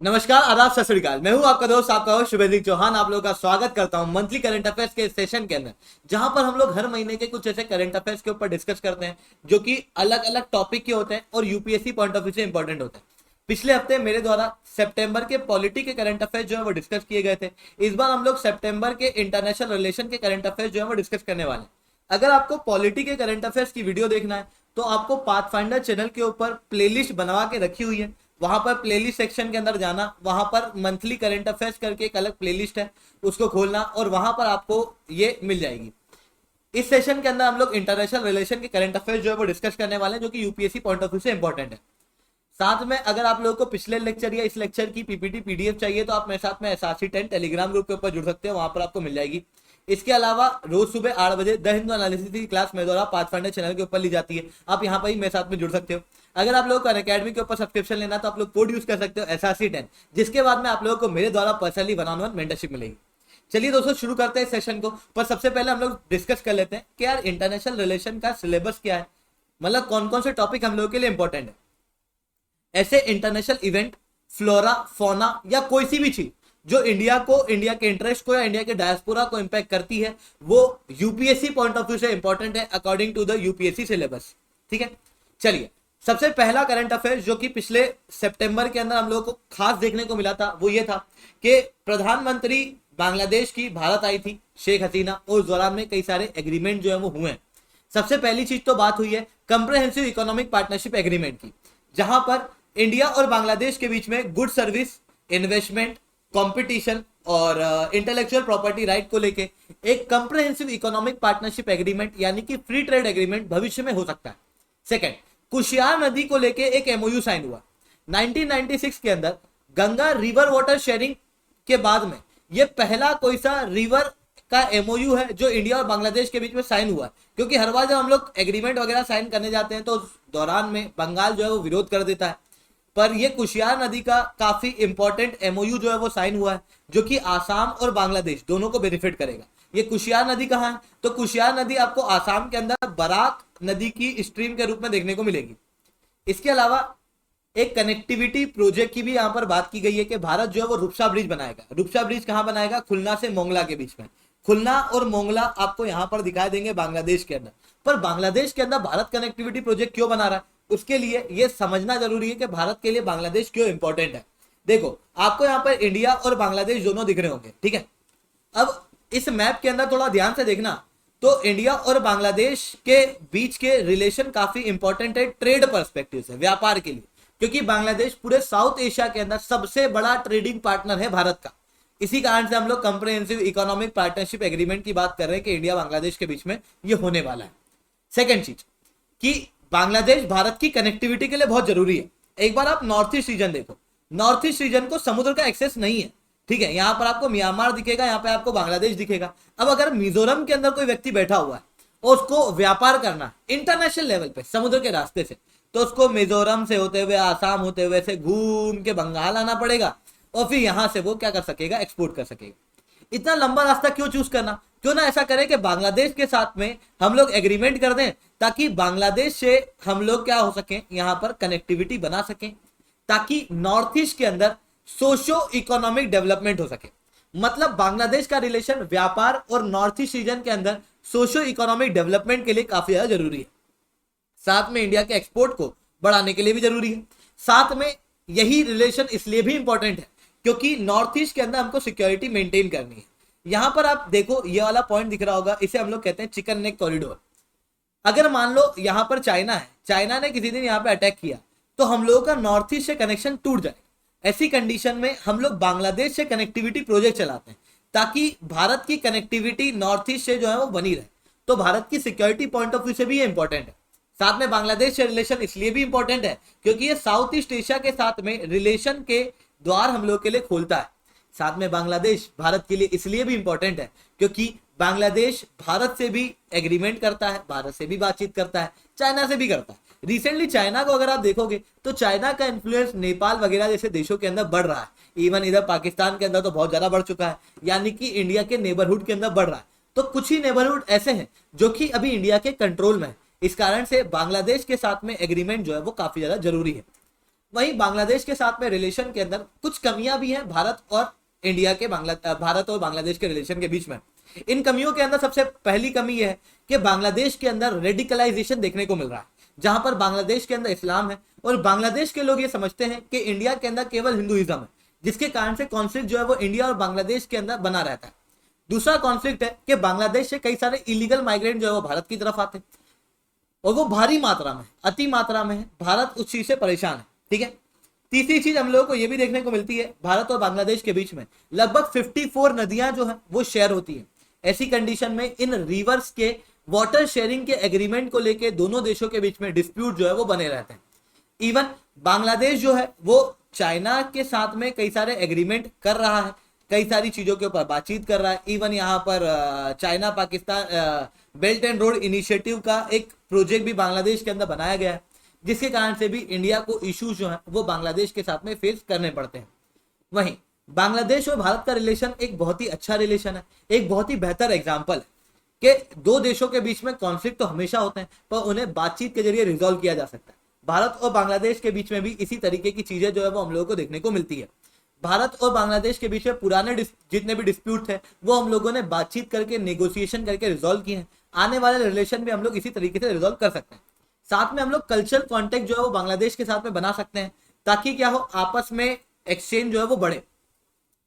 नमस्कार, आदाब, सत श्री अकाल। मैं हूं आपका दोस्त, आपका होस्ट शुभेंद्र चौहान। आप लोगों का स्वागत करता हूं मंथली करंट अफेयर्स के सेशन के अंदर, जहां पर हम लोग हर महीने के कुछ ऐसे करंट अफेयर्स के ऊपर डिस्कस करते हैं जो कि अलग अलग टॉपिक के होते हैं और यूपीएससी पॉइंट ऑफ व्यू से इंपॉर्टेंट होते हैं। पिछले हफ्ते मेरे द्वारा सितंबर के पॉलिटी के करंट अफेयर्स जो है वो डिस्कस किए गए थे। इस बार हम लोग सितंबर के इंटरनेशनल रिलेशन के करंट अफेयर्स जो है वो डिस्कस करने वाले हैं। अगर आपको पॉलिटी के करंट अफेयर्स की वीडियो देखना है तो आपको पाथफाइंडर चैनल के ऊपर प्लेलिस्ट बनवा के रखी हुई है। वहां पर प्लेलिस्ट सेक्शन के अंदर जाना, वहां पर मंथली करंट अफेयर्स करके एक अलग प्लेलिस्ट है, उसको खोलना और वहां पर आपको ये मिल जाएगी। इस सेशन के अंदर हम लोग इंटरनेशनल रिलेशन के करंट अफेयर्स जो है वो डिस्कस करने वाले हैं, जो कि यूपीएससी पॉइंट ऑफ व्यू से इंपॉर्टेंट है। साथ में अगर आप लोगों को पिछले लेक्चर या इस लेक्चर की पीपीटी पीडीएफ चाहिए तो आप मेरे साथ में SRC10 टेलीग्राम ग्रुप के ऊपर जुड़ सकते हो, वहां पर आपको मिल जाएगी। इसके अलावा रोज सुबह 8 बजे द हिंदू एनालिसिस की क्लास मेरे द्वारा पाथफाइंडर चैनल के ऊपर ली जाती है। आप यहाँ पर ही मेरे साथ में जुड़ सकते हो। अगर आप लोगों को अकेडमी के ऊपर सब्सक्रिप्शन लेना तो आप लोग कोड यूज कर सकते हो SRC10, जिसके बाद में आप लोगों को मेरे द्वारा पर्सनली 1-on-1 मेंटरशिप मिलेगी। चलिए दोस्तों, शुरू करते हैं सेशन को। पर सबसे पहले हम लोग डिस्कस कर लेते हैं कि यार इंटरनेशनल रिलेशन का सिलेबस क्या है, मतलब कौन कौन से टॉपिक हम लोगों के लिए इंपॉर्टेंट है। ऐसे इंटरनेशनल इवेंट, फ्लोरा, फोना या कोई सी भी चीज जो इंडिया को, इंडिया के इंटरेस्ट को या इंडिया के डायस्पोरा को इंपैक्ट करती है, वो यूपीएससी पॉइंट ऑफ व्यू से इंपॉर्टेंट है according to the UPSC syllabus. ठीक है, चलिए सबसे पहला करंट अफेयर जो कि पिछले सितंबर के अंदर हम लोगों को खास देखने को मिला था वो ये था कि प्रधानमंत्री बांग्लादेश की भारत आई थी, शेख हसीना, और उस दौरान में कई सारे एग्रीमेंट जो है वो हुए हैं। सबसे पहली चीज तो बात हुई है कंप्रहेंसिव इकोनॉमिक पार्टनरशिप एग्रीमेंट की, जहां पर इंडिया और बांग्लादेश के बीच में गुड सर्विस, इन्वेस्टमेंट, कंपटीशन और इंटेलेक्चुअल प्रॉपर्टी राइट को लेके एक कंप्रहेंसिव इकोनॉमिक पार्टनरशिप एग्रीमेंट यानी कि फ्री ट्रेड एग्रीमेंट भविष्य में हो सकता है। सेकंड, कुशियार नदी को लेके एक एमओयू साइन हुआ 1996 के अंदर। गंगा रिवर वाटर शेयरिंग के बाद में ये पहला कोई सा रिवर का एमओयू है जो इंडिया और बांग्लादेश के बीच में साइन हुआ है, क्योंकि हर बार जब हम लोग एग्रीमेंट वगैरह साइन करने जाते हैं तो उस दौरान में बंगाल जो है वो विरोध कर देता है। पर ये कुशियार नदी का काफी इंपॉर्टेंट एमओयू जो है वो साइन हुआ है, जो कि आसाम और बांग्लादेश दोनों को बेनिफिट करेगा। ये कुशियार नदी कहाँ है, तो कुशियार नदी आपको आसाम के अंदर बराक नदी की स्ट्रीम के रूप में देखने को मिलेगी। इसके अलावा एक कनेक्टिविटी प्रोजेक्ट की भी यहाँ पर बात की गई है कि भारत जो है वो रुपसा ब्रिज बनाएगा। रुपसा ब्रिज कहाँ बनाएगा, खुलना से मोंगला के बीच में। खुलना और मोंगला आपको यहाँ पर दिखाई देंगे बांग्लादेश के अंदर। पर बांग्लादेश के अंदर भारत कनेक्टिविटी प्रोजेक्ट क्यों बना रहा है, उसके लिए ये समझना जरूरी है कि भारत के लिए बांग्लादेश क्यों इंपॉर्टेंट है। देखो, आपको यहाँ पर इंडिया और बांग्लादेश दोनों दिख रहे होंगे, ठीक है। अब इस मैप के अंदर थोड़ा ध्यान से देखना, तो इंडिया और बांग्लादेश के बीच के रिलेशन काफी इंपॉर्टेंट है ट्रेड पर्सपेक्टिव से, व्यापार के लिए, क्योंकि बांग्लादेश पूरे साउथ एशिया के अंदर सबसे बड़ा ट्रेडिंग पार्टनर है भारत का। इसी कारण से हम लोग कंप्रहेंसिव इकोनॉमिक पार्टनरशिप एग्रीमेंट की बात कर रहे हैं कि इंडिया बांग्लादेश के बीच में ये होने वाला है। सेकेंड चीज कि बांग्लादेश भारत की कनेक्टिविटी के लिए बहुत जरूरी है। एक बार आप नॉर्थ ईस्ट रीजन देखो, नॉर्थ ईस्ट रीजन को समुद्र का एक्सेस नहीं है, ठीक है। यहाँ पर आपको म्यांमार दिखेगा, यहाँ पे आपको बांग्लादेश दिखेगा। अब अगर मिजोरम के अंदर कोई व्यक्ति बैठा हुआ है और उसको व्यापार करना इंटरनेशनल लेवल पे समुद्र के रास्ते से, तो उसको मिजोरम से होते हुए, आसाम होते हुए से घूम के बंगाल आना पड़ेगा और फिर यहां से वो क्या कर सकेगा, एक्सपोर्ट कर सकेगा। इतना लंबा रास्ता क्यों चूज करना, क्यों ना ऐसा करें कि बांग्लादेश के साथ में हम लोग एग्रीमेंट कर दें, ताकि बांग्लादेश से हम लोग क्या हो सके, यहां पर कनेक्टिविटी बना सकें, ताकि नॉर्थ ईस्ट के अंदर सोशो इकोनॉमिक डेवलपमेंट हो सके। मतलब बांग्लादेश का रिलेशन व्यापार और नॉर्थ ईस्ट रीजन के अंदर सोशो इकोनॉमिक डेवलपमेंट के लिए काफी ज्यादा जरूरी है। साथ में इंडिया के एक्सपोर्ट को बढ़ाने के लिए भी जरूरी है। साथ में यही रिलेशन इसलिए भी इंपॉर्टेंट है क्योंकि नॉर्थ ईस्ट के अंदर हमको सिक्योरिटी मेंटेन करनी है। यहां पर आप देखो, ये वाला पॉइंट दिख रहा होगा, इसे हम लोग कहते हैं चिकन नेक कॉरिडोर। अगर मान लो यहां पर चाइना है, चाइना ने किसी दिन यहां पे अटैक किया तो हम लोगों का नॉर्थ ईस्ट से कनेक्शन टूट जाए। ऐसी कंडीशन में हम लोग बांग्लादेश से कनेक्टिविटी प्रोजेक्ट चलाते हैं ताकि भारत की कनेक्टिविटी नॉर्थ ईस्ट से जो है वो बनी रहे। तो भारत की सिक्योरिटी पॉइंट ऑफ व्यू से भी ये इंपॉर्टेंट है। साथ में बांग्लादेश से रिलेशन इसलिए भी इंपॉर्टेंट है क्योंकि ये साउथ ईस्ट एशिया के साथ में रिलेशन के द्वार हम लोग के लिए खोलता है। साथ में बांग्लादेश भारत के लिए इसलिए भी इंपॉर्टेंट है क्योंकि बांग्लादेश भारत से भी एग्रीमेंट करता है, भारत से भी बातचीत करता है, चाइना से भी करता है। रिसेंटली चाइना को अगर आप देखोगे तो चाइना का इन्फ्लुएंस नेपाल वगैरह जैसे देशों के अंदर बढ़ रहा है। इवन इधर पाकिस्तान के अंदर तो बहुत ज्यादा बढ़ चुका है, यानी कि इंडिया के नेबरहुड के अंदर बढ़ रहा है। तो कुछ ही नेबरहुड ऐसे हैं जो कि अभी इंडिया के कंट्रोल में है। इस कारण से बांग्लादेश के साथ में एग्रीमेंट जो है वो काफी ज्यादा जरूरी है। वहीं बांग्लादेश के साथ में रिलेशन के अंदर कुछ कमियां भी हैं भारत और इंडिया के भारत और बांग्लादेश के रिलेशन के बीच में। इन कमियों के अंदर सबसे पहली कमी यह है कि बांग्लादेश के अंदर रेडिकलाइजेशन देखने को मिल रहा है, जहां पर बांग्लादेश के अंदर इस्लाम है और बांग्लादेश के लोग ये समझते हैं कि इंडिया के अंदर केवल हिंदुइज्म है, जिसके कारण से कॉन्फ्लिक्ट जो है वो इंडिया और बांग्लादेश के अंदर बना रहता है। दूसरा कॉन्फ्लिक्ट है कि बांग्लादेश से कई सारे इलीगल माइग्रेंट जो है वो भारत की तरफ आते हैं और वो भारी मात्रा में, अति मात्रा में है। भारत उस चीज से परेशान है, ठीक है। तीसरी चीज हम लोगों को यह भी देखने को मिलती है, भारत और बांग्लादेश के बीच में लगभग 54 नदियां जो है वो शेयर होती है। ऐसी कंडीशन में इन रिवर्स के वाटर शेयरिंग के एग्रीमेंट को लेकर दोनों देशों के बीच में डिस्प्यूट जो है वो बने रहते हैं। इवन बांग्लादेश जो है वो चाइना के साथ में कई सारे एग्रीमेंट कर रहा है, कई सारी चीजों के ऊपर बातचीत कर रहा है। इवन यहाँ पर China Pakistan belt and road initiative का एक प्रोजेक्ट भी बांग्लादेश के अंदर बनाया गया है, जिसके कारण से भी इंडिया को इश्यूज जो है वो बांग्लादेश के साथ में फेस करने पड़ते हैं। वहीं बांग्लादेश और भारत का रिलेशन एक बहुत ही अच्छा रिलेशन है, एक बहुत ही बेहतर एग्जाम्पल है कि दो देशों के बीच में कॉन्फ्लिक्ट तो हमेशा होते हैं पर उन्हें बातचीत के जरिए रिजॉल्व किया जा सकता है। भारत और बांग्लादेश के बीच में भी इसी तरीके की चीजें जो है वो हम लोगों को देखने को मिलती है। भारत और बांग्लादेश के बीच में पुराने जितने भी डिस्प्यूट थे वो हम लोगों ने बातचीत करके, नेगोशिएशन करके रिजॉल्व किए हैं। आने वाले रिलेशन भी हम लोग इसी तरीके से रिजॉल्व कर सकते हैं। साथ में हम लोग कल्चरल कॉन्टेक्ट जो है वो बांग्लादेश के साथ में बना सकते हैं, ताकि क्या हो, आपस में एक्सचेंज जो है वो बढ़े।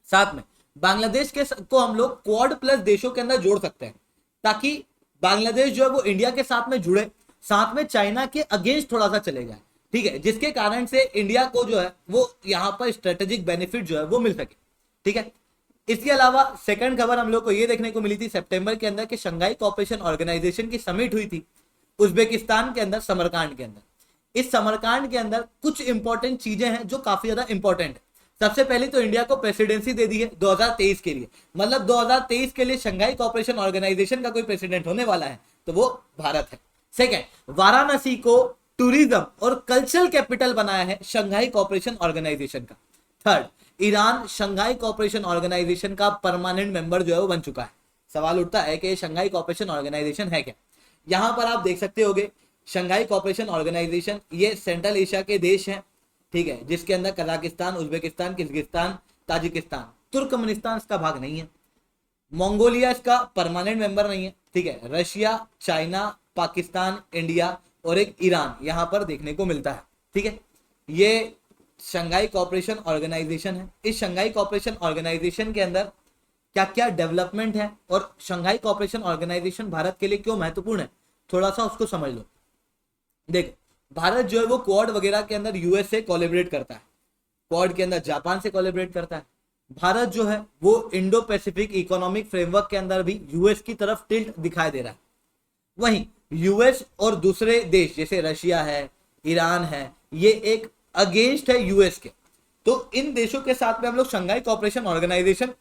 साथ में बांग्लादेश के को हम लोग क्वाड प्लस देशों के अंदर जोड़ सकते हैं, ताकि बांग्लादेश जो है वो इंडिया के साथ में जुड़े, साथ में चाइना के अगेंस्ट थोड़ा सा चले जाए, ठीक है, जिसके कारण से इंडिया को जो है वो यहाँ पर स्ट्रेटेजिक बेनिफिट जो है वो मिल सके, ठीक है। इसके अलावा सेकंड खबर हम लोग को ये देखने को मिली थी सितंबर के अंदर कि शंघाई कोऑपरेशन ऑर्गेनाइजेशन की समिट हुई थी उज्बेकिस्तान के अंदर, समरकांड के अंदर। इस समरकांड के अंदर कुछ इंपॉर्टेंट चीजें हैं जो काफी ज्यादा इंपॉर्टेंट है। सबसे पहले तो इंडिया को प्रेसिडेंसी दे दी है 2023 के लिए, मतलब 2023 के लिए शंघाई कोऑपरेशन ऑर्गेनाइजेशन का कोई प्रेसिडेंट होने वाला है तो वो भारत है। सेकंड, वाराणसी को टूरिज्म और कल्चरल कैपिटल बनाया है शंघाई कोऑपरेशन ऑर्गेनाइजेशन का। Third, Iran Shanghai cooperation organisation का परमानेंट मेंबर जो है वो बन चुका है। सवाल उठता है कि शंघाई कोऑपरेशन ऑर्गेनाइजेशन है क्या। यहां पर आप देख सकते होगे शंघाई कोऑपरेशन ऑर्गेनाइजेशन ये सेंट्रल एशिया के देश हैं, ठीक है, जिसके अंदर Kazakhstan, Uzbekistan, Kyrgyzstan, Tajikistan, Turkmenistan इसका भाग नहीं है, मंगोलिया इसका परमानेंट मेंबर नहीं है, ठीक है, रशिया, चाइना, पाकिस्तान, इंडिया और एक ईरान यहां पर देखने को मिलता है, ठीक है। ये शंघाई कोऑपरेशन ऑर्गेनाइजेशन है। इस शंघाई कोऑपरेशन ऑर्गेनाइजेशन के अंदर क्या क्या डेवलपमेंट है और शंघाई कोऑपरेशन ऑर्गेनाइजेशन भारत के लिए क्यों महत्वपूर्ण है, थोड़ा सा उसको समझ लो। देखो, भारत जो है वो क्वाड वगैरह के अंदर यूएस से कोलैबोरेट करता है, क्वाड के अंदर जापान से कोलैबोरेट करता है। भारत जो है वो इंडो पैसिफिक इकोनॉमिक फ्रेमवर्क के अंदर भी यूएस की तरफ टिल्ट दिखाई दे रहा है। वहीं यूएस और दूसरे देश जैसे रशिया है, ईरान है, ये एक अगेंस्ट है यूएस के। तो इन देशों के साथ में हम लोग शंघाई कोऑपरेशन ऑर्गेनाइजेशन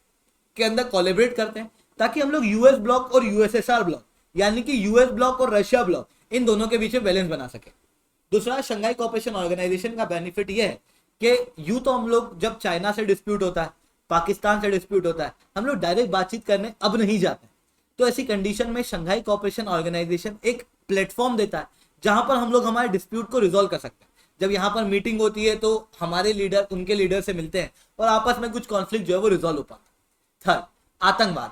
के अंदर कोलैबोरेट करते हैं, ताकि हम लोग यूएस ब्लॉक और यूएसएसआर ब्लॉक, यानी कि यूएस ब्लॉक और रशिया ब्लॉक, इन दोनों के बीच में बैलेंस बना सके। दूसरा, शंघाई कोऑपरेशन ऑर्गेनाइजेशन का बेनिफिट यह है कि यूं तो हम लोग जब चाइना से डिस्प्यूट होता है, पाकिस्तान से डिस्प्यूट होता है, हम लोग डायरेक्ट बातचीत करने अब नहीं जाते। तो ऐसी कंडीशन में शंघाई कोऑपरेशन ऑर्गेनाइजेशन एक प्लेटफॉर्म देता है जहां पर हम लोग हमारे डिस्प्यूट को रिजॉल्व कर सकते हैं। जब यहाँ पर मीटिंग होती है तो हमारे लीडर उनके लीडर से मिलते हैं और आपस में कुछ कॉन्फ्लिक्ट जो है वो रिजॉल्व हो पाता है। थर्ड, आतंकवाद।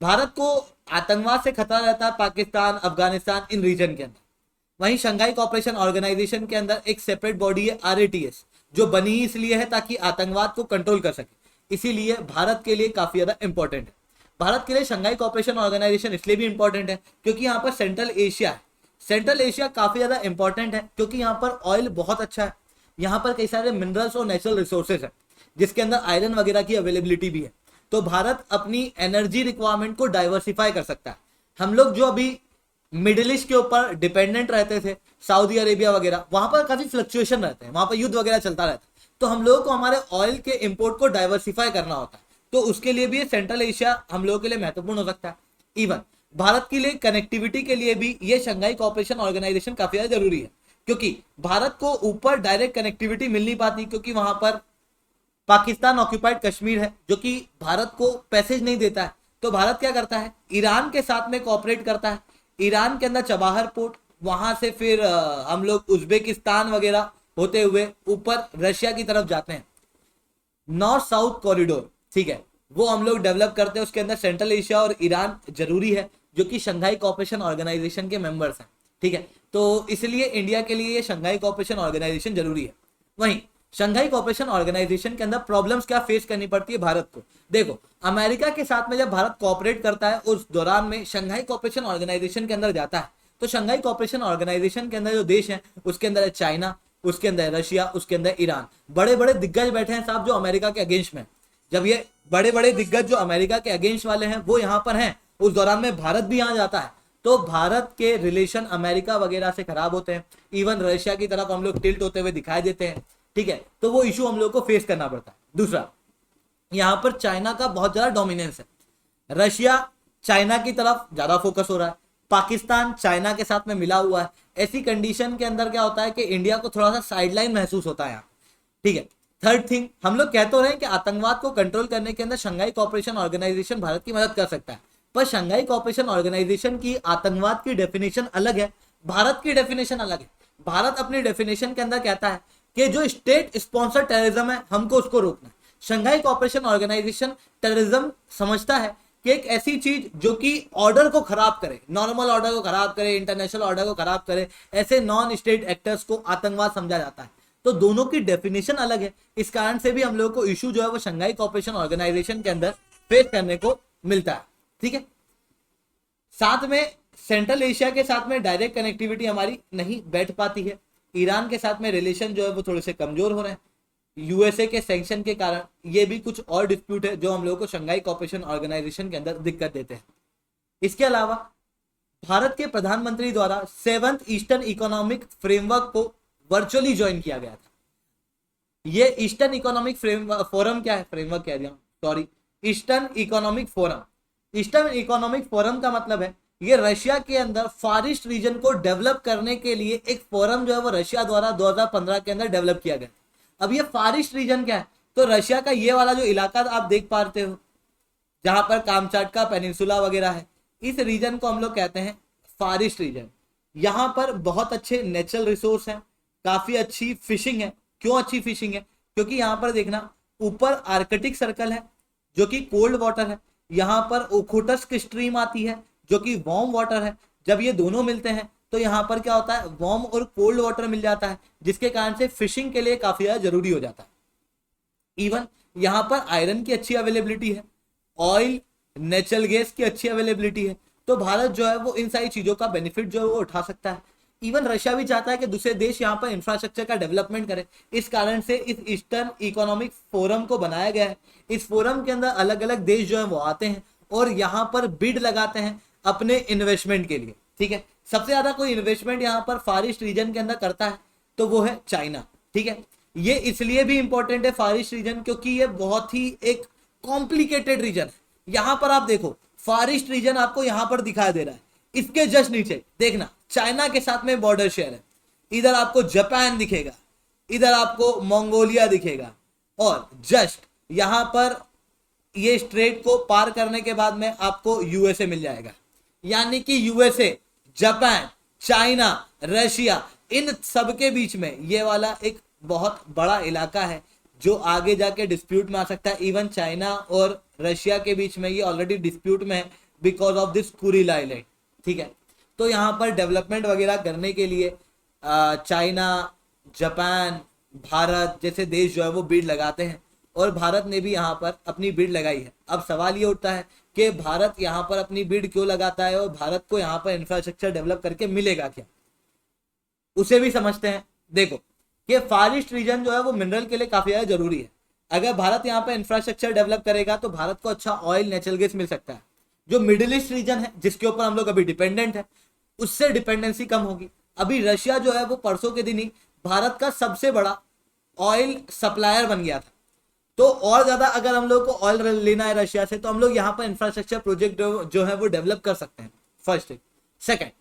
भारत को आतंकवाद से खतरा रहता है पाकिस्तान, अफगानिस्तान, इन रीजन के अंदर। वहीं शंघाई कोऑपरेशन ऑर्गेनाइजेशन के अंदर एक सेपरेट बॉडी है आरएटीएस, जो बनी इसलिए है ताकि आतंकवाद को कंट्रोल कर सके। इसीलिए भारत के लिए काफी ज्यादा इंपॉर्टेंट है। भारत के लिए शंघाई कोऑपरेशन ऑर्गेनाइजेशन इसलिए भी इंपॉर्टेंट है क्योंकि यहाँ पर सेंट्रल एशिया है। सेंट्रल एशिया काफी ज्यादा इंपॉर्टेंट है क्योंकि यहाँ पर ऑयल बहुत अच्छा है, यहाँ पर कई सारे मिनरल्स और नेचुरल रिसोर्सेज है, जिसके अंदर आयरन वगैरह की अवेलेबिलिटी भी है। तो भारत अपनी एनर्जी रिक्वायरमेंट को डाइवर्सिफाई कर सकता है। हम लोग जो अभी मिडिल ईस्ट के ऊपर डिपेंडेंट रहते थे, सऊदी अरेबिया वगैरह, वहां पर काफी फ्लक्चुएशन रहते हैं, वहां पर युद्ध वगैरह चलता रहता है। तो हम लोगों को हमारे ऑयल के इंपोर्ट को डाइवर्सिफाई करना होता है, तो उसके लिए भी सेंट्रल एशिया हम लोगों के लिए महत्वपूर्ण हो सकता है। इवन भारत के लिए कनेक्टिविटी के लिए भी ये शंघाई कोऑपरेशन ऑर्गेनाइजेशन काफी ज्यादा जरूरी है, क्योंकि भारत को ऊपर डायरेक्ट कनेक्टिविटी मिल नहीं पाती, क्योंकि वहां पर पाकिस्तान ऑक्यूपाइड कश्मीर है जो कि भारत को पैसेज नहीं देता है। तो भारत क्या करता है, ईरान के साथ में कोऑपरेट करता है। ईरान के अंदर चबाहर पोर्ट, वहां से फिर हम लोग उज्बेकिस्तान वगैरह होते हुए ऊपर रशिया की तरफ जाते हैं, नॉर्थ साउथ कॉरिडोर, ठीक है, वो हम लोग डेवलप करते हैं। उसके अंदर सेंट्रल एशिया और ईरान जरूरी है, जो कि शंघाई कोऑपरेशन ऑर्गेनाइजेशन के मेंबर्स हैं, ठीक है। तो इसलिए इंडिया के लिए ये शंघाई कोऑपरेशन ऑर्गेनाइजेशन जरूरी है। वहीं शंघाई कोऑपरेशन ऑर्गेनाइजेशन के अंदर प्रॉब्लम्स क्या फेस करनी पड़ती है भारत को, देखो अमेरिका के साथ में जब भारत कोऑपरेट करता है उस दौरान में शंघाई कोऑपरेशन ऑर्गेनाइजेशन के अंदर जाता है, तो शंघाई कोऑपरेशन ऑर्गेनाइजेशन के अंदर जो देश है उसके अंदर है चाइना, उसके अंदर रशिया, उसके अंदर ईरान। बड़े बड़े दिग्गज बैठे हैं साहब जो अमेरिका के अगेंस्ट में। जब ये बड़े बड़े दिग्गज जो अमेरिका के अगेंस्ट वाले हैं वो यहाँ पर हैं, उस दौरान में भारत भी यहाँ जाता है, तो भारत के रिलेशन अमेरिका वगैरह से खराब होते हैं। इवन रशिया की तरफ हम लोग टिल्ट होते हुए दिखाई देते हैं, ठीक है। तो वो इशू हम लोग को फेस करना पड़ता है। दूसरा, यहाँ पर चाइना का बहुत ज्यादा डोमिनेंस है, रशिया चाइना की तरफ ज्यादा फोकस हो रहा है, पाकिस्तान चाइना के साथ में मिला हुआ है। ऐसी कंडीशन के अंदर क्या होता है कि इंडिया को थोड़ा सा साइडलाइन महसूस होता है यहाँ, ठीक है। थर्ड थिंग, हम लोग कह तो रहे हैं कि आतंकवाद को कंट्रोल करने के अंदर शंघाई कोऑपरेशन ऑर्गेनाइजेशन भारत की मदद कर सकता है, पर शंघाई कोऑपरेशन ऑर्गेनाइजेशन की आतंकवाद की डेफिनेशन अलग है, भारत की डेफिनेशन अलग है। भारत अपनी डेफिनेशन के अंदर कहता है कि जो स्टेट स्पॉन्सर टेररिज्म है हमको उसको रोकना है। शंघाई कोऑपरेशन ऑर्गेनाइजेशन टेररिज्म समझता है कि एक ऐसी चीज जो कि ऑर्डर को खराब करे, नॉर्मल ऑर्डर को खराब करे, इंटरनेशनल ऑर्डर को खराब करे, ऐसे नॉन स्टेट एक्टर्स को आतंकवाद समझा जाता है। तो दोनों की डेफिनेशन अलग है, इस कारण से भी हम लोगों को इशू जो है वो शंघाई कोऑपरेशन ऑर्गेनाइजेशन के अंदर फेस करने को मिलता है, ठीक है। साथ में सेंट्रल एशिया के साथ में डायरेक्ट कनेक्टिविटी हमारी नहीं बैठ पाती है, ईरान के साथ में रिलेशन जो है वो थोड़े से कमजोर हो रहे हैं, यूएसए के सैंक्शन के कारण। ये भी कुछ और डिस्प्यूट है जो हम लोगों को शंघाई कोऑपरेशन ऑर्गेनाइजेशन के अंदर दिक्कत देते हैं। इसके अलावा भारत के प्रधानमंत्री द्वारा 7th ईस्टर्न इकोनॉमिक फ्रेमवर्क को वर्चुअली ज्वाइन किया गया था। ये ईस्टर्न इकोनॉमिक फोरम क्या है, फ्रेमवर्क कह दिया sorry, eastern economic forum. Eastern economic forum का मतलब है ये रशिया के अंदर फार ईस्ट रीजन को डेवलप करने के लिए एक फोरम जो है वो रशिया द्वारा 2015 के अंदर डेवलप किया गया। अब ये फार ईस्ट रीजन क्या है, तो रशिया का ये वाला जो इलाका आप देख पाते हो जहां पर कामचाटका पेनिनसुला वगैरह है, इस रीजन को हम लोग कहते हैं फार ईस्ट रीजन। यहाँ पर बहुत अच्छे नेचुरल रिसोर्स हैं, काफी अच्छी फिशिंग है। क्यों अच्छी फिशिंग है, क्योंकि यहाँ पर देखना ऊपर आर्कटिक सर्कल है जो कि कोल्ड वाटर है, यहाँ पर ओखोटस्क स्ट्रीम आती है जो कि वार्म वाटर है। जब ये दोनों मिलते हैं तो यहाँ पर क्या होता है, वार्म और कोल्ड वाटर मिल जाता है, जिसके कारण से फिशिंग के लिए काफी ज्यादा जरूरी हो जाता है। इवन यहाँ पर आयरन की अच्छी अवेलेबिलिटी है, ऑयल नेचुरल गैस की अच्छी अवेलेबिलिटी है, तो भारत जो है वो इन सारी चीजों का बेनिफिट जो है वो उठा सकता है। इवन रशिया भी चाहता है कि दूसरे देश यहाँ पर इंफ्रास्ट्रक्चर का डेवलपमेंट करे, इस कारण से इस ईस्टर्न इकोनॉमिक फोरम को बनाया गया है। इस फोरम के अंदर अलग अलग देश जो है वो आते हैं और यहाँ पर बिड लगाते हैं अपने इन्वेस्टमेंट के लिए, ठीक है। सबसे ज्यादा कोई इन्वेस्टमेंट यहाँ पर फार ईस्ट रीजन के अंदर करता है तो वो है चाइना, ठीक है। ये इसलिए भी इंपॉर्टेंट है फार ईस्ट रीजन क्योंकि ये बहुत ही एक कॉम्प्लिकेटेड रीजन है। यहाँ पर आप देखो फार ईस्ट रीजन आपको यहाँ पर दिखाई दे रहा है, इसके जस्ट नीचे देखना चाइना के साथ में बॉर्डर शेयर है, इधर आपको जापान दिखेगा, इधर आपको मंगोलिया दिखेगा, और जस्ट यहाँ पर ये स्ट्रेट को पार करने के बाद में आपको यूएसए मिल जाएगा। यानी कि यूएसए, जापान, चाइना, रशिया, इन सब के बीच में ये वाला एक बहुत बड़ा इलाका है जो आगे जाके डिस्प्यूट में आ सकता है। इवन चाइना और रशिया के बीच में ये ऑलरेडी डिस्प्यूट में है because of this Kuril island, ठीक है। तो यहाँ पर डेवलपमेंट वगैरह करने के लिए चाइना, जापान, भारत जैसे देश जो है वो बिड लगाते हैं, और भारत ने भी यहाँ पर अपनी बिड लगाई है। अब सवाल ये उठता है कि भारत यहाँ पर अपनी बिड क्यों लगाता है और भारत को यहाँ पर इंफ्रास्ट्रक्चर डेवलप करके मिलेगा क्या, उसे भी समझते हैं। देखो ये फार ईस्ट रीजन जो है वो मिनरल के लिए काफी ज्यादा जरूरी है। अगर भारत यहाँ पर इंफ्रास्ट्रक्चर डेवलप करेगा तो भारत को अच्छा ऑयल, नेचुरल गैस मिल सकता है। जो मिडिल ईस्ट रीजन है जिसके ऊपर हम लोग अभी डिपेंडेंट है, उससे डिपेंडेंसी कम होगी। अभी रशिया जो है वो परसों के दिन ही भारत का सबसे बड़ा ऑयल सप्लायर बन गया था, तो और ज्यादा अगर हम लोग को ऑयल लेना है रशिया से तो हम लोग यहाँ पर इंफ्रास्ट्रक्चर प्रोजेक्ट जो है वो डेवलप कर सकते हैं। First thing. सेकंड,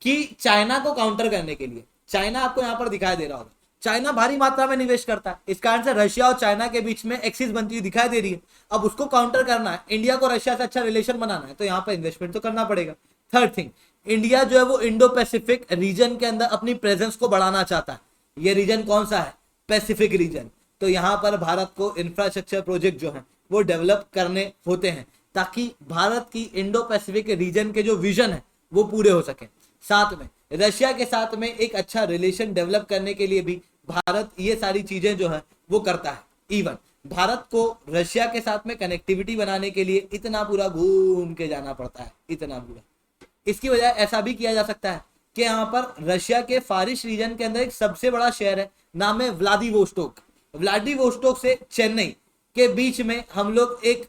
कि चाइना को काउंटर करने के लिए, चाइना आपको यहाँ पर दिखाई दे रहा होगा, चाइना भारी मात्रा में निवेश करता है, इस कारण से रशिया और चाइना के बीच में एक्सिस बनती हुई दिखाई दे रही है। अब उसको काउंटर करना है, इंडिया को रशिया से अच्छा रिलेशन बनाना है, तो यहाँ पर इन्वेस्टमेंट तो करना पड़ेगा। थर्ड थिंग, इंडिया जो है वो इंडो पैसिफिक रीजन के अंदर अपनी प्रेजेंस को बढ़ाना चाहता है। ये रीजन कौन सा है? Pacific region. तो यहाँ पर भारत को इंफ्रास्ट्रक्चर प्रोजेक्ट जो है वो डेवलप करने होते हैं ताकि भारत की इंडो पैसिफिक रीजन के जो विजन है वो पूरे हो सके। साथ में रशिया के साथ में एक अच्छा रिलेशन डेवलप करने के लिए भी भारत ये सारी चीजें जो है वो करता है। इवन भारत को रशिया के साथ में कनेक्टिविटी बनाने के लिए इतना पूरा घूम के जाना पड़ता है, इतना पूरा। इसकी वजह ऐसा भी किया जा सकता है कि यहाँ पर रशिया के फारिश रीजन के अंदर एक सबसे बड़ा शहर है, नाम है व्लादिवोस्टोक। व्लादिवोस्टोक से चेन्नई के बीच में हम लोग एक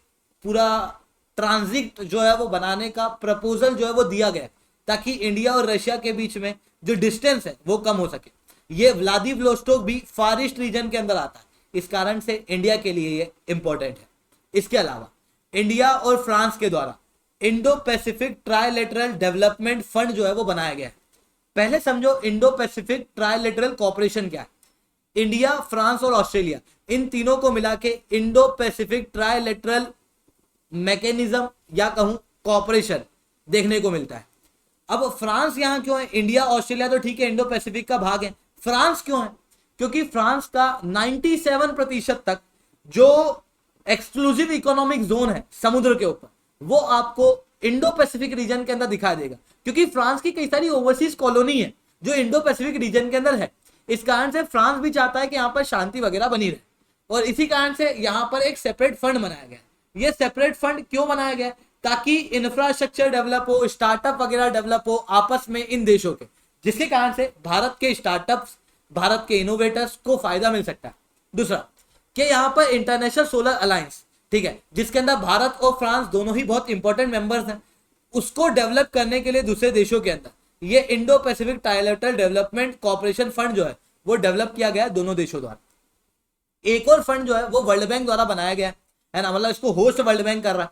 पूरा ट्रांजिट जो है वो बनाने का प्रपोजल जो है वो दिया गया ताकि इंडिया और रशिया के बीच में जो डिस्टेंस है वो कम हो सके। ये व्लादिवोस्टोक भी फार ईस्ट रीजन के अंदर आता है, इस कारण से इंडिया के लिए ये इंपॉर्टेंट है। इसके अलावा इंडिया और फ्रांस के द्वारा Indo Pacific trilateral development fund जो है वो बनाया गया है। पहले समझो इंडो पैसिफिक ट्राइलेटरल कॉर्पोरेशन क्या है। इंडिया, फ्रांस और ऑस्ट्रेलिया इन तीनों को मिला के इंडो पैसिफिक ट्राइलेटरल मैकेनिज्म या कहूं कॉर्पोरेशन देखने को मिलता है। अब फ्रांस यहां क्यों है? इंडिया ऑस्ट्रेलिया तो ठीक है इंडो पैसिफिक का भाग है, फ्रांस क्यों है? क्योंकि फ्रांस का 97% तक जो एक्सक्लूसिव इकोनॉमिक जोन है समुद्र के ऊपर वो आपको इंडो पैसिफिक रीजन के अंदर दिखाई देगा, क्योंकि फ्रांस की कई सारी ओवरसीज कॉलोनी है जो इंडो पैसिफिक रीजन के अंदर है। इस कारण से फ्रांस भी चाहता है कि यहाँ पर शांति वगैरह बनी रहे, और इसी कारण से यहाँ पर एक सेपरेट फंड बनाया गया। ये सेपरेट फंड क्यों बनाया गया? ताकि इंफ्रास्ट्रक्चर डेवलप हो, स्टार्टअप वगैरह डेवलप हो आपस में इन देशों के, जिसके कारण से भारत के स्टार्टअप्स, भारत के इनोवेटर्स को फायदा मिल सकता है। दूसरा कि यहाँ पर इंटरनेशनल सोलर अलायंस, ठीक है, जिसके अंदर भारत और फ्रांस दोनों ही बहुत इंपॉर्टेंट मेंबर्स हैं, उसको डेवलप करने के लिए दूसरे देशों के अंदर ये Indo Pacific trilateral development corporation fund जो है वो डेवलप किया गया है दोनों देशों द्वारा। एक और फंड जो है वो वर्ल्ड बैंक द्वारा बनाया गया है ना, मतलब इसको होस्ट वर्ल्ड बैंक कर रहा है,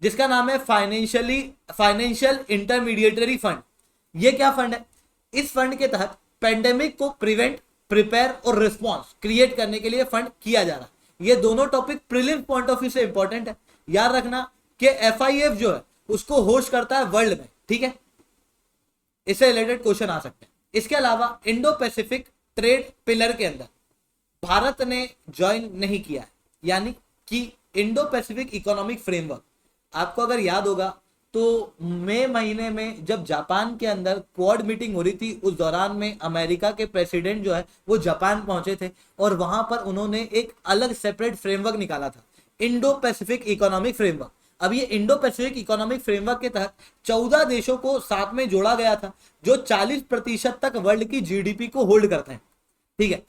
जिसका नाम है फाइनेंशियल इंटरमीडिएटरी फंड। ये क्या फंड है? इस फंड के तहत पेंडेमिक को प्रिवेंट, प्रिपेयर और रिस्पॉन्स क्रिएट करने के लिए फंड किया जा रहा है। ये दोनों topic prelims point of view से इंपॉर्टेंट है। याद रखना कि FIF जो है उसको होस्ट करता है वर्ल्ड बैंक, ठीक है, इससे रिलेटेड क्वेश्चन आ सकते हैं। इसके अलावा इंडो पैसिफिक ट्रेड पिलर के अंदर भारत ने ज्वाइन नहीं किया है, यानी कि इंडो पैसिफिक इकोनॉमिक फ्रेमवर्क। आपको अगर याद होगा तो मई महीने में जब जापान के अंदर क्वाड मीटिंग हो रही थी, उस दौरान में अमेरिका के प्रेसिडेंट जो है वो जापान पहुंचे थे और वहां पर उन्होंने एक अलग सेपरेट फ्रेमवर्क निकाला था, इंडो पैसिफिक इकोनॉमिक फ्रेमवर्क। अब ये इंडो पैसिफिक इकोनॉमिक फ्रेमवर्क के तहत 14 देशों को साथ में जोड़ा गया था जो 40% तक वर्ल्ड की GDP को होल्ड करते हैं, ठीक है।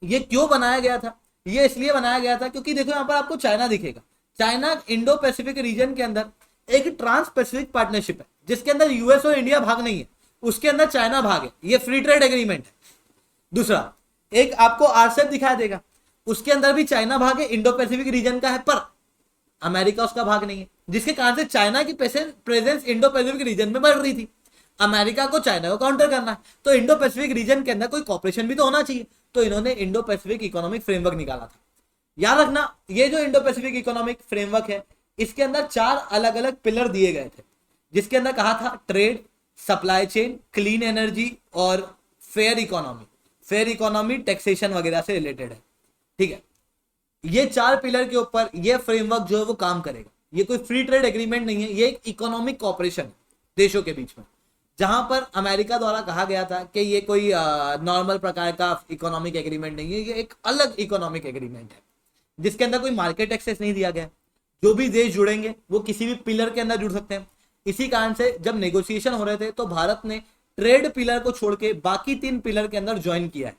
ये क्यों बनाया गया था? ये इसलिए बनाया गया था क्योंकि देखो यहाँ पर आपको चाइना दिखेगा। चाइना इंडो पैसिफिक रीजन के अंदर एक ट्रांस पैसिफिक पार्टनरशिप है जिसके अंदर US और इंडिया भाग नहीं है, उसके अंदर चाइना भाग है, ये फ्री ट्रेड एग्रीमेंट है। दूसरा एक आपको RCEP दिखाई देगा, उसके अंदर भी चाइना भाग है, इंडो पैसिफिक रीजन का है, पर अमेरिका उसका भाग नहीं है, जिसके कारण से चाइना की प्रेजेंस इंडो पैसिफिक रीजन में बढ़ रही थी। अमेरिका को चाइना को काउंटर करना है तो इंडो पैसिफिक रीजन के अंदर कोई कॉपरेशन भी तो होना चाहिए, तो इन्होंने इंडो पैसिफिक इकोनॉमिक फ्रेमवर्क निकाला था। याद रखना ये जो इंडो पैसिफिक इकोनॉमिक फ्रेमवर्क है इसके अंदर 4 अलग अलग पिलर दिए गए थे, जिसके अंदर कहा था trade, supply chain, clean energy और fair economy. Fair economy taxation वगैरह से रिलेटेड है, ठीक है। ये 4 पिलर के ऊपर ये फ्रेमवर्क जो है वो काम करेगा। ये कोई फ्री ट्रेड एग्रीमेंट नहीं है, ये एक इकोनॉमिक कॉपरेशन है देशों के बीच में, जहां पर अमेरिका द्वारा कहा गया था कि ये कोई नॉर्मल प्रकार का इकोनॉमिक एग्रीमेंट नहीं है, ये एक अलग इकोनॉमिक एग्रीमेंट है जिसके अंदर कोई मार्केट एक्सेस नहीं दिया गया। जो भी देश जुड़ेंगे वो किसी भी पिलर के अंदर जुड़ सकते हैं। इसी कारण से जब नेगोशिएशन हो रहे थे तो भारत ने ट्रेड पिलर को छोड़ के बाकी 3 पिलर के अंदर ज्वाइन किया है।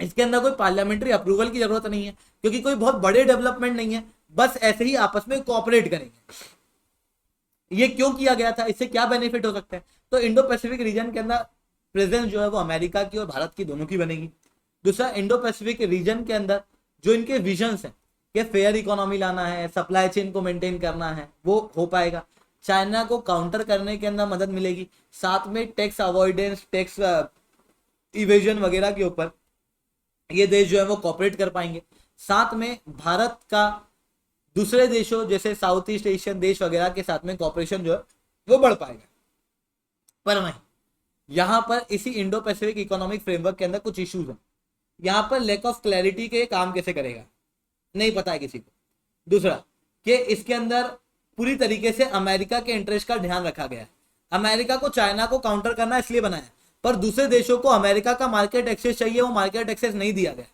इसके अंदर कोई पार्लियामेंट्री अप्रूवल की जरूरत नहीं है क्योंकि कोई बहुत बड़े डेवलपमेंट नहीं है, बस ऐसे ही आपस में कोऑपरेट करेंगे। ये क्यों किया गया था, इससे क्या बेनिफिट हो सकता है? तो इंडो पैसिफिक रीजन के अंदर प्रेजेंस जो है वो अमेरिका की और भारत की दोनों की बनेगी। दूसरा, इंडो पैसिफिक रीजन के अंदर जो इनके विजन्स हैं कि फेयर इकोनॉमी लाना है, सप्लाई चेन को मेंटेन करना है, वो हो पाएगा। चाइना को काउंटर करने के अंदर मदद मिलेगी, साथ में टैक्स अवॉइडेंस, टैक्स इवेजन वगैरह के ऊपर ये देश जो है वो कोऑपरेट कर पाएंगे। साथ में भारत का दूसरे देशों जैसे साउथ ईस्ट एशियन देश वगैरह के साथ में कोऑपरेशन जो है वो बढ़ पाएगा। पर नहीं, यहाँ पर इसी इंडो पैसिफिक इकोनॉमिक फ्रेमवर्क के अंदर कुछ इश्यूज हैं। यहाँ पर लैक ऑफ क्लैरिटी के काम कैसे करेगा नहीं पता है किसी को। दूसरा कि इसके अंदर पूरी तरीके से अमेरिका के इंटरेस्ट का ध्यान रखा गया है। अमेरिका को चाइना को काउंटर करना इसलिए बनाया, पर दूसरे देशों को अमेरिका का मार्केट एक्सेस चाहिए, वो मार्केट एक्सेस नहीं दिया गया।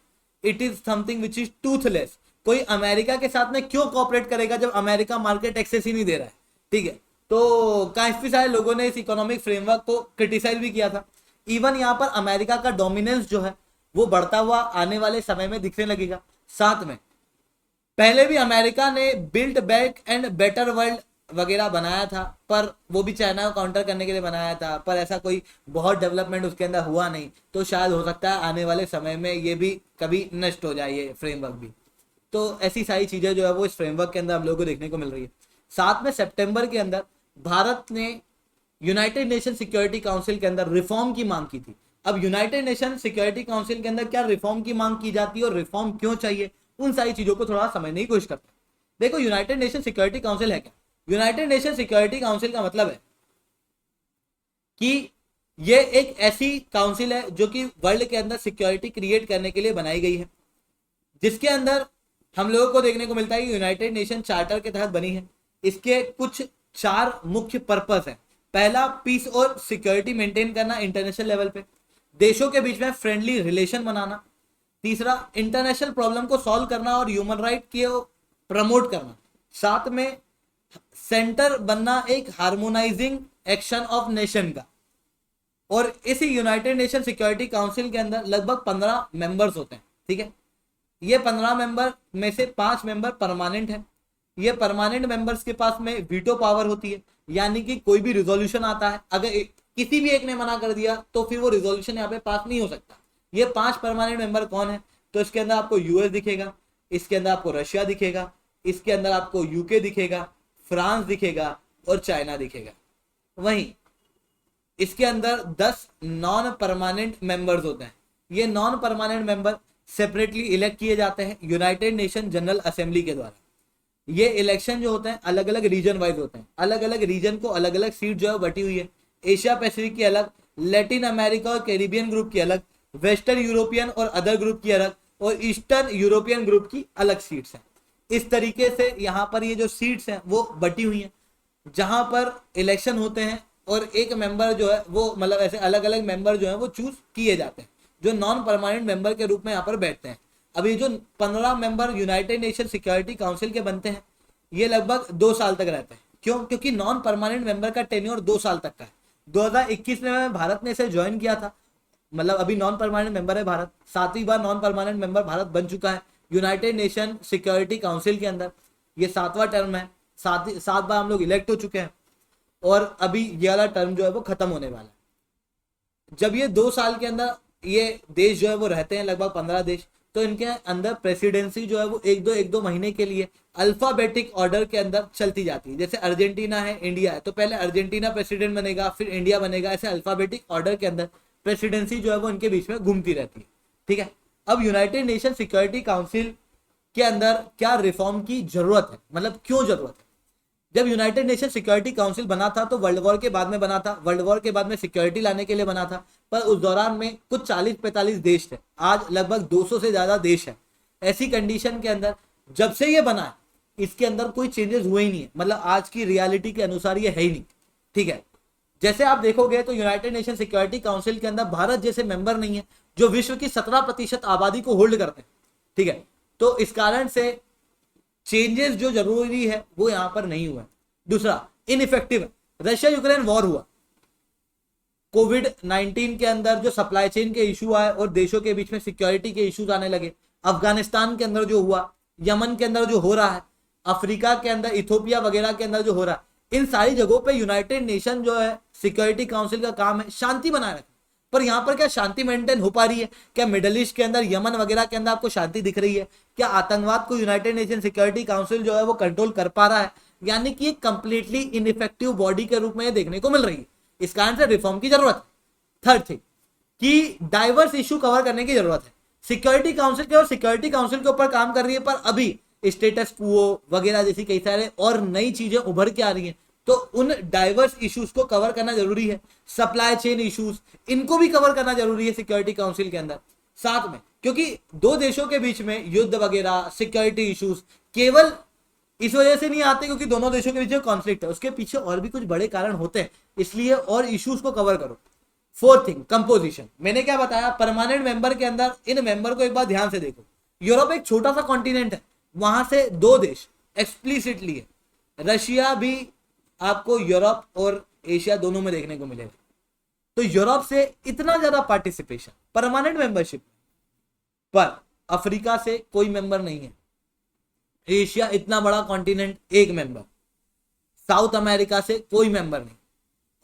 It is something which is Toothless. कोई अमेरिका के साथ में क्यों कोऑपरेट करेगा जब अमेरिका मार्केट एक्सेस ही नहीं दे रहा है। ठीक है, तो काफी सारे लोगों ने इस इकोनॉमिक फ्रेमवर्क को क्रिटिसाइज भी किया था। इवन यहाँ पर अमेरिका का डोमिनेंस जो है वो बढ़ता हुआ आने वाले समय में दिखने लगेगा। साथ में पहले भी अमेरिका ने build back and better world वगैरह बनाया था, पर वो भी चाइना को काउंटर करने के लिए बनाया था, पर ऐसा कोई बहुत डेवलपमेंट उसके अंदर हुआ नहीं। तो शायद हो सकता है आने वाले समय में ये भी कभी नष्ट हो जाए, ये फ्रेमवर्क भी। तो ऐसी सारी चीजें जो है वो इस फ्रेमवर्क के अंदर हम लोगों को देखने को मिल रही है। साथ में सितंबर के अंदर भारत ने यूनाइटेड नेशन सिक्योरिटी काउंसिल के अंदर रिफॉर्म की मांग की थी। अब यूनाइटेड नेशन सिक्योरिटी काउंसिल के अंदर क्या रिफॉर्म की मांग की जाती है और रिफॉर्म क्यों चाहिए, उन सारी चीजों को थोड़ा समझने की कोशिश करते हैं। देखो, यूनाइटेड नेशन सिक्योरिटी काउंसिल है क्या? यूनाइटेड नेशन सिक्योरिटी काउंसिल का मतलब है कि ये एक ऐसी काउंसिल है जो कि वर्ल्ड के अंदर सिक्योरिटी क्रिएट करने के लिए बनाई गई है, जिसके अंदर हम लोगों को देखने को मिलता है कि यूनाइटेड नेशन चार्टर के तहत बनी है। इसके कुछ 4 मुख्य पर्पस है। पहला, पीस और सिक्योरिटी मेंटेन करना इंटरनेशनल लेवल पे, देशों के बीच में फ्रेंडली रिलेशन बनाना। तीसरा, इंटरनेशनल प्रॉब्लम को सॉल्व करना और ह्यूमन राइट को प्रमोट करना। साथ में सेंटर बनना एक हार्मोनाइजिंग एक्शन ऑफ नेशन का। और इसी यूनाइटेड नेशन सिक्योरिटी काउंसिल के अंदर लगभग 15 मेंबर्स होते हैं। ठीक है, ये 15 मेंबर में से 5 मेंबर परमानेंट है। ये परमानेंट मेंबर्स के पास में वीटो पावर होती है, यानी कि कोई भी रिजोल्यूशन आता है, अगर किसी भी एक ने मना कर दिया तो फिर वो रिजोल्यूशन यहाँ पे पास नहीं हो सकता। ये 5 परमानेंट मेंबर कौन है? तो इसके अंदर आपको यूएस दिखेगा, इसके अंदर आपको रशिया दिखेगा, इसके अंदर आपको यूके दिखेगा, फ्रांस दिखेगा और चाइना दिखेगा। वहीं इसके अंदर 10 नॉन परमानेंट मेंबर्स होते हैं। ये non permanent member separately elect किए जाते हैं यूनाइटेड नेशन जनरल असेंबली के द्वारा। ये इलेक्शन जो होते हैं अलग अलग रीजन वाइज होते हैं। अलग अलग रीजन को अलग अलग सीट जो है बटी हुई है। एशिया पैसिफिक की अलग, लैटिन अमेरिका और कैरिबियन ग्रुप की अलग, वेस्टर्न यूरोपियन और अदर ग्रुप की अलग, और ईस्टर्न यूरोपियन ग्रुप की अलग सीट्स हैं। इस तरीके से यहाँ पर ये जो सीट्स हैं वो बटी हुई हैं, जहां पर इलेक्शन होते हैं और एक मेंबर जो है वो मतलब ऐसे अलग अलग मेंबर जो है वो चूज किए जाते हैं, जो नॉन परमानेंट मेंबर के रूप में यहाँ पर बैठते हैं। अब ये जो 15 member United nation security council के बनते हैं, ये लगभग 2 साल तक रहते हैं। क्यों? क्योंकि नॉन परमानेंट मेंबर का टेन्योर 2 साल तक का है। 2021 में भारत ने इसे ज्वाइन किया था, मतलब अभी नॉन परमानेंट मेंबर है भारत। 7वीं बार नॉन परमानेंट मेंबर भारत बन चुका है यूनाइटेड नेशन सिक्योरिटी काउंसिल के अंदर। ये 7वां टर्म है, 7 बार हम लोग इलेक्ट हो चुके हैं और अभी ये वाला टर्म जो है वो खत्म होने वाला है। जब ये 2 साल के अंदर ये देश जो है वो रहते हैं, लगभग 15 देश, तो इनके अंदर प्रेसिडेंसी जो है वो 1-2 महीने के लिए अल्फाबेटिक ऑर्डर के अंदर चलती जाती है। जैसे अर्जेंटीना है, इंडिया है, तो पहले अर्जेंटीना प्रेसिडेंट बनेगा, फिर इंडिया बनेगा, ऐसे अल्फाबेटिक ऑर्डर के अंदर प्रेसिडेंसी जो है वो इनके बीच में घूमती रहती है। ठीक है, अब यूनाइटेड नेशन सिक्योरिटी काउंसिल के अंदर क्या रिफॉर्म की जरूरत है, मतलब क्यों जरूरत है? जब यूनाइटेड नेशन सिक्योरिटी काउंसिल बना था तो वर्ल्ड वॉर के बाद में बना था, वर्ल्ड वॉर के बाद में सिक्योरिटी लाने के लिए बना था, पर उस दौरान में कुछ 40-45 देश थे, आज लगभग 200 से ज्यादा देश है। ऐसी कंडीशन के अंदर जब से ये बना है इसके अंदर कोई चेंजेस हुए ही नहीं है, मतलब आज की रियलिटी के अनुसार ये है ही नहीं। ठीक है, जैसे आप देखोगे तो यूनाइटेड नेशन सिक्योरिटी काउंसिल के अंदर भारत जैसे मेंबर नहीं है जो विश्व की 17% आबादी को होल्ड करते हैं। ठीक है, तो इस कारण से चेंजेस जो जरूरी है वो यहां पर नहीं हुआ। दूसरा, इनइफेक्टिव है। रशिया यूक्रेन वॉर हुआ, कोविड-19 के अंदर जो सप्लाई चेन के इशू आए और देशों के बीच में सिक्योरिटी के इश्यूज आने लगे, अफगानिस्तान के अंदर जो हुआ, यमन के अंदर जो हो रहा है, अफ्रीका के अंदर, इथोपिया वगैरह के अंदर जो हो रहा है, इन सारी जगहों पे यूनाइटेड नेशन जो है सिक्योरिटी काउंसिल का काम है शांति बनाए रखना। पर यहाँ पर क्या शांति मेंटेन हो पा रही है? क्या मिडल ईस्ट के अंदर, यमन वगैरह के अंदर आपको शांति दिख रही है? क्या आतंकवाद को यूनाइटेड नेशन सिक्योरिटी काउंसिल जो है वो कंट्रोल कर पा रहा है? यानी कि कंप्लीटली इनइफेक्टिव बॉडी के रूप में ये देखने को मिल रही है। इस कारण से रिफॉर्म की जरूरत है। थर्ड थिंग कि डाइवर्स इशू कवर करने की जरूरत है। सिक्योरिटी काउंसिल के और सिक्योरिटी काउंसिल के ऊपर काम कर रही है, पर अभी स्टेटस क्वो वगैरह जैसी कई सारे और नई चीजें उभर के आ रही हैं, तो उन डाइवर्स इश्यूज को कवर करना जरूरी है। सप्लाई चेन इश्यूज, इनको भी कवर करना जरूरी है सिक्योरिटी काउंसिल के अंदर साथ में, क्योंकि दो देशों के बीच में युद्ध वगैरह सिक्योरिटी इश्यूज केवल इस वजह से नहीं आते क्योंकि दोनों देशों के बीच में कॉन्फ्लिक्ट है, उसके पीछे और भी कुछ बड़े कारण होते हैं, इसलिए और इश्यूज को कवर करो। Fourth thing, composition. मैंने क्या बताया, परमानेंट मेंबर के अंदर इन मेंबर को एक बार ध्यान से देखो। यूरोप एक छोटा सा कॉन्टिनेंट है, वहां से दो देश एक्सप्लिसिटली है, रशिया भी आपको यूरोप और एशिया दोनों में देखने को मिलेगा। तो यूरोप से इतना ज्यादा पार्टिसिपेशन परमानेंट मेंबरशिप, पर अफ्रीका से कोई मेंबर नहीं है। एशिया इतना बड़ा कॉन्टिनेंट, एक मेंबर। साउथ अमेरिका से कोई मेंबर नहीं।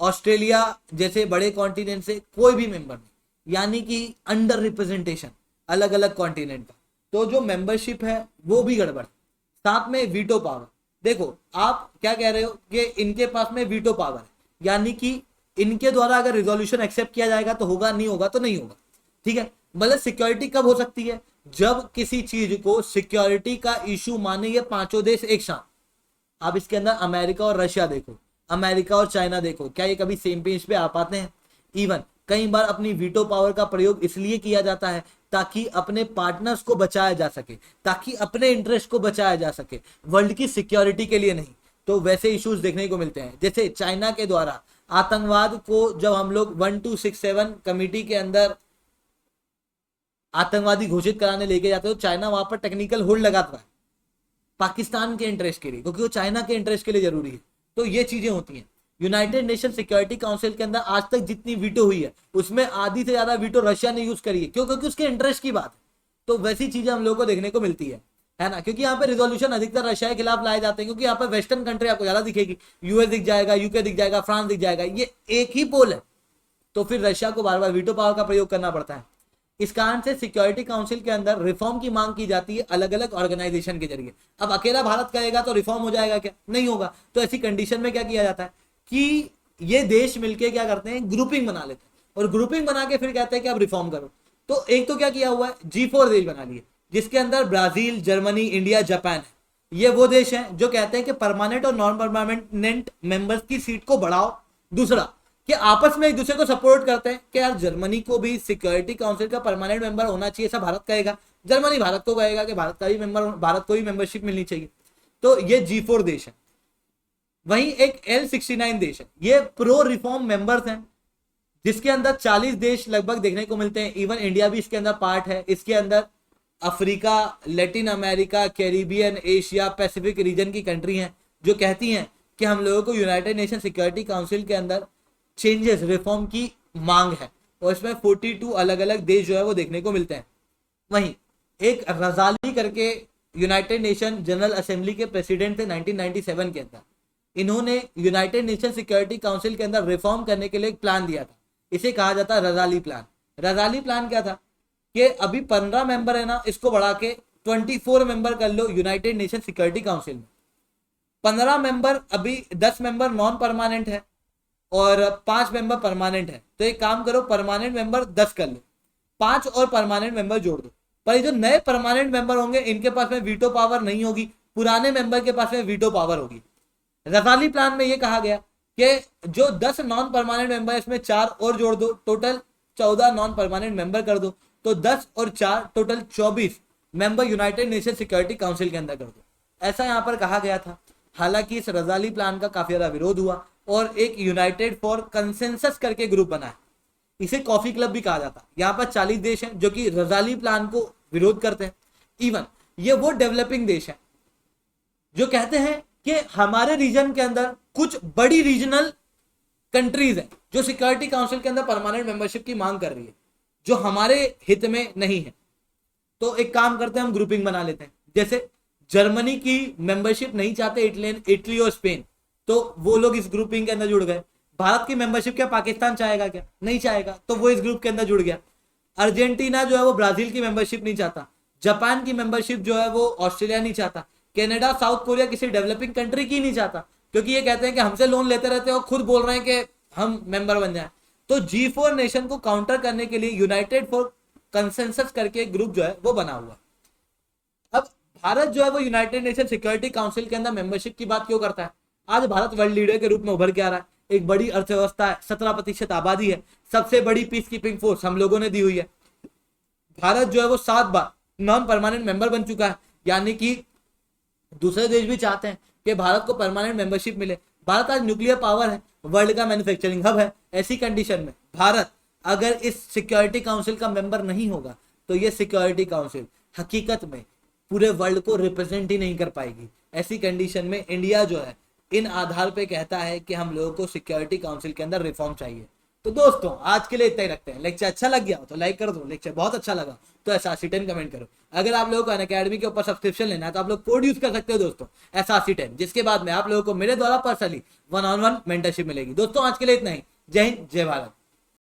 ऑस्ट्रेलिया जैसे बड़े कॉन्टिनेंट से कोई भी मेंबर नहीं, यानी कि अंडर रिप्रेजेंटेशन अलग अलग कॉन्टिनेंट का। तो जो मेंबरशिप है वो भी गड़बड़। साथ में वीटो पावर, देखो आप क्या कह रहे हो कि इनके पास में वीटो पावर है, यानी कि इनके द्वारा अगर रिजोल्यूशन एक्सेप्ट किया जाएगा तो होगा, नहीं होगा तो नहीं होगा, ठीक है। मतलब सिक्योरिटी कब हो सकती है, जब किसी चीज को सिक्योरिटी का इशू माने ये पांचों देश एक साथ। आप इसके अंदर अमेरिका और रशिया देखो, अमेरिका और चाइना देखो, क्या ये कभी सेम पेज पे आ पाते हैं? इवन कई बार अपनी वीटो पावर का प्रयोग इसलिए किया जाता है ताकि अपने पार्टनर्स को बचाया जा सके, ताकि अपने इंटरेस्ट को बचाया जा सके, वर्ल्ड की सिक्योरिटी के लिए नहीं। तो वैसे इश्यूज देखने को मिलते हैं, जैसे चाइना के द्वारा आतंकवाद को जब हम लोग 1267 कमेटी के अंदर आतंकवादी घोषित कराने लेके जाते हो, चाइना वहां पर टेक्निकल होल्ड लगाता है पाकिस्तान के इंटरेस्ट के लिए, क्योंकि वो चाइना के इंटरेस्ट के लिए जरूरी है। तो ये चीजें होती हैं। यूनाइटेड नेशन सिक्योरिटी काउंसिल के अंदर आज तक जितनी वीटो हुई है उसमें आधी से ज्यादा वीटो रशिया ने यूज करी है, क्यों? क्योंकि उसके इंटरेस्ट की बात है। तो वैसी चीजें हम लोगों को देखने को मिलती है ना, क्योंकि यहाँ पे रिजोल्यूशन अधिकतर रशिया के खिलाफ लाए जाते हैं, क्योंकि यहाँ पे वेस्टर्न कंट्री आपको ज्यादा दिखेगी, यूएस दिख जाएगा, यूके दिख जाएगा, फ्रांस दिख जाएगा, ये एक ही पोल है। तो फिर रशिया को बार बार वीटो पावर का प्रयोग करना पड़ता है। इस कारण से सिक्योरिटी काउंसिल के अंदर रिफॉर्म की मांग की जाती है अलग अलग ऑर्गेनाइजेशन के जरिए। अब अकेला भारत कहेगा तो रिफॉर्म हो जाएगा क्या? नहीं होगा। तो ऐसी कंडीशन में क्या किया जाता है कि ये देश मिलके क्या करते हैं, ग्रुपिंग बना लेते हैं, और ग्रुपिंग बना के फिर कहते हैं कि आप रिफॉर्म करो। तो एक तो क्या किया हुआ है, G4 देश बना लिए, जिसके अंदर ब्राजील, जर्मनी, इंडिया, जापान है। ये वो देश हैं जो कहते हैं कि परमानेंट और नॉन परमानेंट मेंबर्स की सीट को बढ़ाओ। दूसरा कि आपस में एक दूसरे को सपोर्ट करते हैं कि यार जर्मनी को भी सिक्योरिटी काउंसिल का परमानेंट मेंबर होना चाहिए, ऐसा भारत कहेगा, जर्मनी भारत को कहेगा कि भारत का भी मेंबर, भारत को भी मेंबरशिप मिलनी चाहिए। तो ये G4 देश है। वहीं एक L69 देश है, ये प्रो रिफॉर्म मेंबर्स हैं, जिसके अंदर 40 देश लगभग देखने को मिलते हैं। इवन इंडिया भी इसके अंदर पार्ट है। इसके अंदर Africa, Latin America, Caribbean, Asia, Pacific region की कंट्री हैं जो कहती हैं कि हम लोगों को यूनाइटेड नेशन सिक्योरिटी काउंसिल के अंदर चेंजेस, रिफॉर्म की मांग है, और इसमें 42 अलग अलग देश जो है वो देखने को मिलते हैं। वहीं एक रजाली करके यूनाइटेड नेशन जनरल असेंबली के प्रेसिडेंट थे 1997 के अंदर, इन्होंने यूनाइटेड नेशन सिक्योरिटी काउंसिल के अंदर रिफॉर्म करने के लिए एक प्लान दिया था। इसे कहा जाता है रजाली प्लान। रजाली प्लान क्या था कि अभी 15 मेंबर है ना, इसको बढ़ा के 24 मेंबर कर लो यूनाइटेड नेशन सिक्योरिटी काउंसिल में। 15 मेंबर, अभी 10 मेंबर नॉन परमानेंट है और 5 मेंबर परमानेंट है। तो एक काम करो, परमानेंट मेंबर 10 कर लो, 5 और परमानेंट मेंबर जोड़ दो। पर ये जो नए परमानेंट मेंबर होंगे इनके पास में वीटो पावर नहीं होगी, पुराने मेंबर के पास में वीटो पावर होगी। रजाली प्लान में ये कहा गया कि जो 10 नॉन परमानेंट मेंबर, इसमें 4 और जोड़ दो, टोटल 14 नॉन परमानेंट मेंबर कर दो। तो 10 और 4 total 24 member United nation security council के अंदर कर दो, ऐसा यहाँ पर कहा गया था। हालांकि इस रजाली प्लान का काफी ज्यादा विरोध हुआ और एक यूनाइटेड फॉर कंसेंसस करके ग्रुप बना है। इसे कॉफी क्लब भी कहा जाता है। यहाँ पर 40 देश हैं जो कि रजाली प्लान को विरोध करते हैं। इवन ये वो डेवलपिंग देश है जो कहते हैं कि हमारे रीजन के अंदर कुछ बड़ी रीजनल कंट्रीज हैं जो सिक्योरिटी काउंसिल के अंदर परमानेंट मेंबरशिप की मांग कर रही है, जो हमारे हित में नहीं है। तो एक काम करते हैं, हम ग्रुपिंग बना लेते हैं। जैसे जर्मनी की मेंबरशिप नहीं चाहते इटली और स्पेन, तो वो लोग इस ग्रुपिंग के अंदर जुड़ गए। भारत की मेंबरशिप क्या पाकिस्तान चाहेगा क्या? नहीं चाहेगा, तो वो इस ग्रुप के अंदर जुड़ गया। अर्जेंटीना जो है वो ब्राजील की मेंबरशिप नहीं चाहता, जापान की मेंबरशिप जो है वो ऑस्ट्रेलिया नहीं चाहता, कनाडा, साउथ कोरिया किसी डेवलपिंग कंट्री की नहीं चाहता, क्योंकि ये कहते हैं कि हमसे लोन लेते रहते हैं और खुद बोल रहे हैं कि हम मेंबर बन जाएं। तो G4 नेशन को काउंटर करने के लिए यूनाइटेड फॉर कंसेंसस करके एक ग्रुप जो है वो बना हुआ। अब भारत जो है वो यूनाइटेड नेशन सिक्योरिटी काउंसिल के अंदर मेंबरशिप की बात क्यों करता है? आज भारत वर्ल्ड लीडर के रूप में उभर के आ रहा है, एक बड़ी अर्थव्यवस्था है, 17% आबादी है, सबसे बड़ी पीस कीपिंग फोर्स हम लोगों ने दी हुई है। भारत जो है वो 7 बार नॉन परमानेंट मेंबर बन चुका है, यानी कि दूसरे देश भी चाहते हैं कि भारत को परमानेंट मेंबरशिप मिले। भारत आज न्यूक्लियर पावर है, वर्ल्ड का मैन्युफैक्चरिंग हब है। ऐसी कंडीशन में भारत अगर इस सिक्योरिटी काउंसिल का मेंबर नहीं होगा तो ये सिक्योरिटी काउंसिल हकीकत में पूरे वर्ल्ड को रिप्रेजेंट ही नहीं कर पाएगी। ऐसी कंडीशन में इंडिया जो है इन आधार पे कहता है कि हम लोगों को सिक्योरिटी काउंसिल के अंदर रिफॉर्म चाहिए। तो दोस्तों आज के लिए इतना ही रखते हैं। लेक्चर अच्छा लग गया तो लाइक कर दो, लेक्चर बहुत अच्छा लगा तो SRC10 कमेंट करो। अगर आप लोगों को अनअकैडमी के ऊपर सब्सक्रिप्शन लेना है तो आप लोग कोड यूज कर सकते हो दोस्तों SRC10, जिसके बाद में आप लोगों को मेरे द्वारा पर्सनली 1-on-1 मेंटरशिप मिलेगी। दोस्तों आज के लिए इतना ही। जय हिंद, जय भारत।